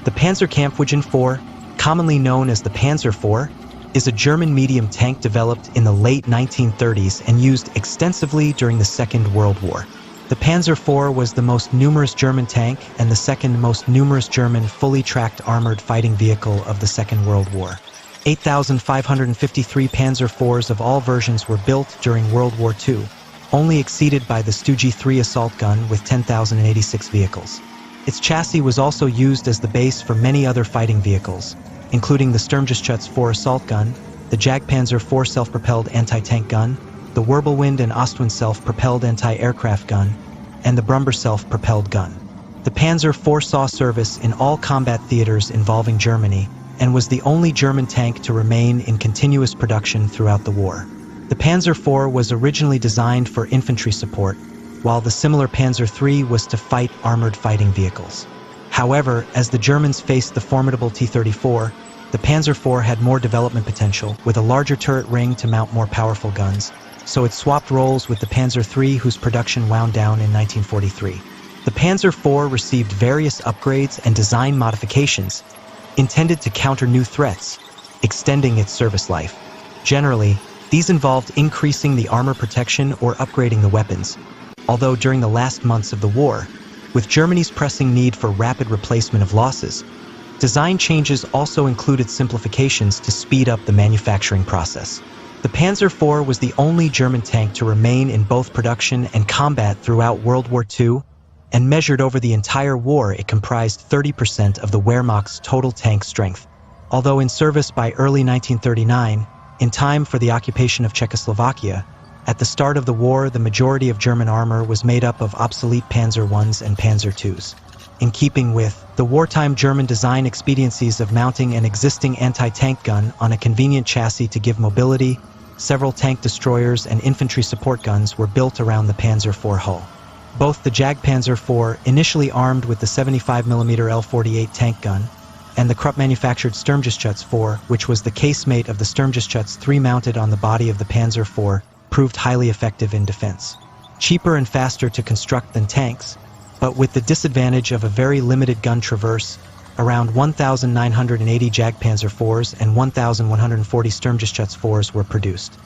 The Panzerkampfwagen IV, commonly known as the Panzer IV, is a German medium tank developed in the late 1930s and used extensively during the Second World War. The Panzer IV was the most numerous German tank and the second most numerous German fully tracked armored fighting vehicle of the Second World War. 8,553 Panzer IVs of all versions were built during World War II, only exceeded by the Stu-G III assault gun with 10,086 vehicles. Its chassis was also used as the base for many other fighting vehicles, including the Sturmgeschütz IV assault gun, the Jagdpanzer IV self-propelled anti-tank gun, the Wirbelwind and Ostwind self-propelled anti-aircraft gun, and the Brummbär self-propelled gun. The Panzer IV saw service in all combat theaters involving Germany and was the only German tank to remain in continuous production throughout the war. The Panzer IV was originally designed for infantry support, while the similar Panzer III was to fight armored fighting vehicles. However, as the Germans faced the formidable T-34, the Panzer IV had more development potential, with a larger turret ring to mount more powerful guns, so it swapped roles with the Panzer III, whose production wound down in 1943. The Panzer IV received various upgrades and design modifications intended to counter new threats, extending its service life. Generally, these involved increasing the armor protection or upgrading the weapons, although during the last months of the war, with Germany's pressing need for rapid replacement of losses, design changes also included simplifications to speed up the manufacturing process. The Panzer IV was the only German tank to remain in both production and combat throughout World War II, and measured over the entire war, it comprised 30% of the Wehrmacht's total tank strength. Although in service by early 1939, in time for the occupation of Czechoslovakia, at the start of the war, the majority of German armor was made up of obsolete Panzer Is and Panzer IIs. In keeping with the wartime German design expediencies of mounting an existing anti-tank gun on a convenient chassis to give mobility, several tank destroyers and infantry support guns were built around the Panzer IV hull. Both the Jagdpanzer IV, initially armed with the 75mm L48 tank gun, and the Krupp-manufactured Sturmgeschütz IV, which was the casemate of the Sturmgeschütz III mounted on the body of the Panzer IV, proved highly effective in defense. Cheaper and faster to construct than tanks, but with the disadvantage of a very limited gun traverse, around 1,980 Jagdpanzer IVs and 1,140 Sturmgeschütz IVs were produced.